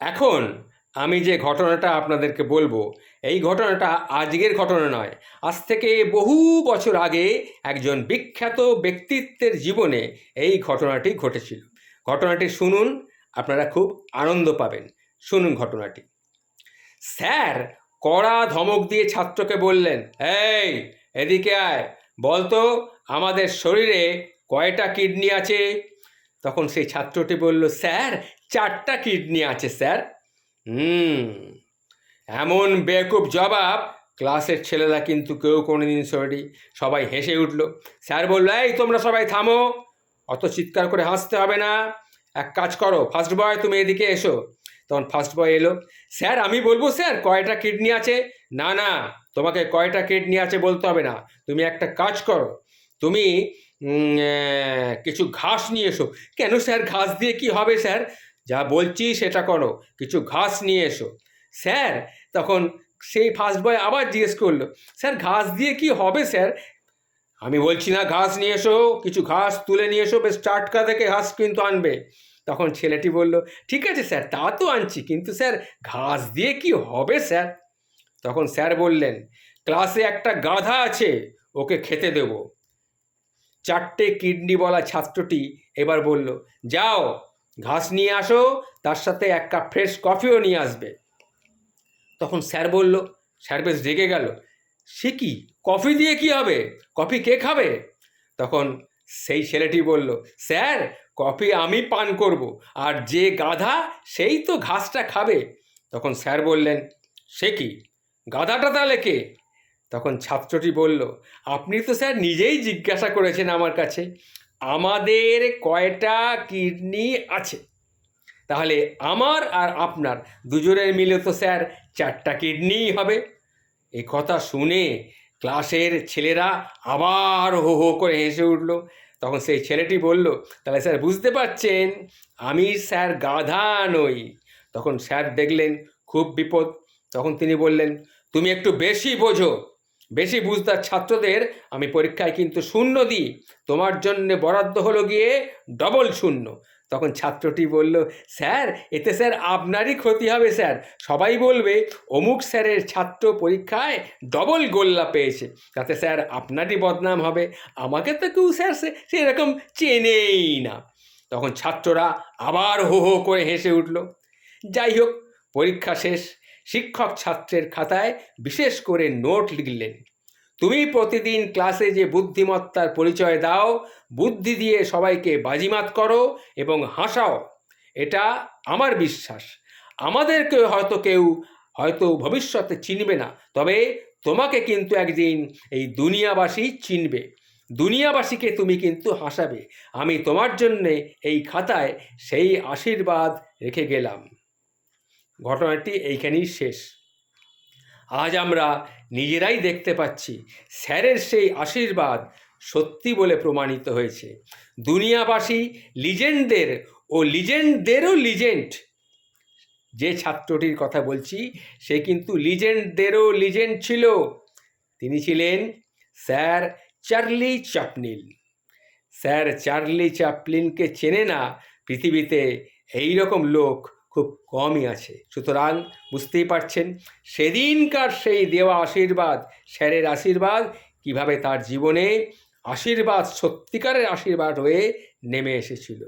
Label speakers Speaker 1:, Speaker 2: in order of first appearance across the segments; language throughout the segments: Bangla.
Speaker 1: এখন আমি যে ঘটনাটা আপনাদেরকে বলবো, এই ঘটনাটা আজকের ঘটনা নয়, আজ থেকে বহু বছর আগে একজন বিখ্যাত ব্যক্তিত্বের জীবনে এই ঘটনাটি ঘটেছিল। ঘটনাটি শুনুন, আপনারা খুব আনন্দ পাবেন। শুনুন ঘটনাটি। স্যার কড়া ধমক দিয়ে ছাত্রকে বললেন, এই এদিকে আয়, বলতো আমাদের শরীরে কয়টা কিডনি আছে? তখন সেই ছাত্রটি বলল, স্যার 4টা কিডনি আছে স্যার। এমন বেকুব জবাব ক্লাসের ছেলেরা কিন্তু কেউ কোনোদিন শোনেনি। সবাই হেসে উঠল। স্যার বলল, এই তোমরা সবাই থামো, অত চিৎকার করে হাসতে হবে না। এক কাজ করো, ফার্স্ট বয় তুমি এদিকে এসো। তখন ফার্স্ট বয় এলো। স্যার আমি বলবো স্যার কয়টা কিডনি আছে? না না, তোমাকে কয়টা কিডনি আছে বলতে হবে না, তুমি একটা কাজ করো, তুমি কিছু ঘাস নিয়ে এসো। কেন স্যার, ঘাস দিয়ে কি হবে স্যার? যা বলছি সেটা করো, কিছু ঘাস নিয়ে এসো। স্যার তখন সেই ফার্স্ট বয় আবার জিজ্ঞেস করলো, স্যার ঘাস দিয়ে কি হবে স্যার? আমি বলছি না ঘাস নিয়ে এসো, কিছু ঘাস তুলে নিয়ে এসো, বেশ টাটকা থেকে ঘাস কিন্তু আনবে। তখন ছেলেটি বলল, ঠিক আছে স্যার, তা তো আনছি, কিন্তু স্যার ঘাস দিয়ে কি হবে স্যার? তখন স্যার বললেন, ক্লাসে একটা গাধা আছে, ওকে খেতে দেব। 4টে কিডনিওয়ালা ছাত্রটি এবার বলল, যাও ঘাস নিয়ে আসো, তার সাথে 1 কাপ ফ্রেশ কফিও নিয়ে আসবে। তখন স্যার বলল, স্যার বেশ রেগে গেল, সে কি, কফি দিয়ে কি হবে? কফি কে খাবে? তখন সেই ছেলেটি বলল, স্যার কফি আমি পান করব, আর যে গাধা সেই তো ঘাসটা খাবে। তখন স্যার বললেন, সে কি, গাধাটা তাহলে কে? তখন ছাত্রটি বলল, আপনি তো স্যার নিজেই জিজ্ঞাসা করেছেন আমার কাছে, আমাদের কয়টা কিডনি আছে, তাহলে আমার আর আপনার দুজনের মিলে তো স্যার 4টা কিডনিই হবে। এই কথা শুনে ক্লাসের ছেলেরা আবার হো হো করে হেসে উঠল। তখন সেই ছেলেটি বলল, তাহলে স্যার বুঝতে পারছেন আমি স্যার গাধা নই। তখন স্যার দেখলেন খুব বিপদ। তখন তিনি বললেন, তুমি একটু বেশি বোঝো, বেশি বুঝতার ছাত্রদের আমি পরীক্ষায় কিন্তু 0 দিই, তোমার জন্যে বরাদ্দ হলো গিয়ে ডবল 0। তখন ছাত্রটি বলল, স্যার এতে স্যার আপনারই ক্ষতি হবে স্যার, সবাই বলবে অমুক স্যারের ছাত্র পরীক্ষায় ডবল গোল্লা পেয়েছে, তাতে স্যার আপনারই বদনাম হবে, আমাকে তো কেউ স্যার সেরকম চেনেই না। তখন ছাত্ররা আবার হো হো করে হেসে উঠল। যাই হোক, পরীক্ষা শেষ। শিক্ষক ছাত্রের খাতায় বিশেষ করে নোট লিখলেন, তুমি প্রতিদিন ক্লাসে যে বুদ্ধিমত্তার পরিচয় দাও, বুদ্ধি দিয়ে সবাইকে বাজিমাত করো এবং হাসাও, এটা আমার বিশ্বাস। আমাদেরকে হয়তো কেউ ভবিষ্যতে চিনবে না, তবে তোমাকে কিন্তু একদিন এই দুনিয়াবাসী চিনবে। দুনিয়াবাসীকে তুমি কিন্তু হাসাবে। আমি তোমার জন্যে এই খাতায় সেই আশীর্বাদ রেখে গেলাম। ঘটনাটি এইখানেই শেষ। আজ আমরা নিজেরাই দেখতে পাচ্ছি স্যারের সেই আশীর্বাদ সত্যি বলে প্রমাণিত হয়েছে। দুনিয়াবাসী লিজেন্ডদের ও লিজেন্ডদেরও লিজেন্ড, যে ছাত্রটির কথা বলছি সে কিন্তু লিজেন্ডদেরও লিজেন্ড ছিল। তিনি ছিলেন sir Charlie Chaplin. Sir Charlie চ্যাপলিনকে চেনে না পৃথিবীতে এই রকম লোক খুব কমই আছে। সুতরাং বুঝতেই পারছেন সেদিনকার সেই দেওয়া আশীর্বাদ, স্যারের আশীর্বাদ, কিভাবে তার জীবনে আশীর্বাদ, সত্যিকারের আশীর্বাদ হয়ে নেমে এসেছিল।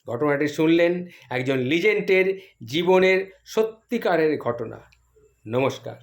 Speaker 1: ঘটনাটি শুনলেন একজন লিজেন্ডের জীবনের সত্যিকারের ঘটনা। নমস্কার।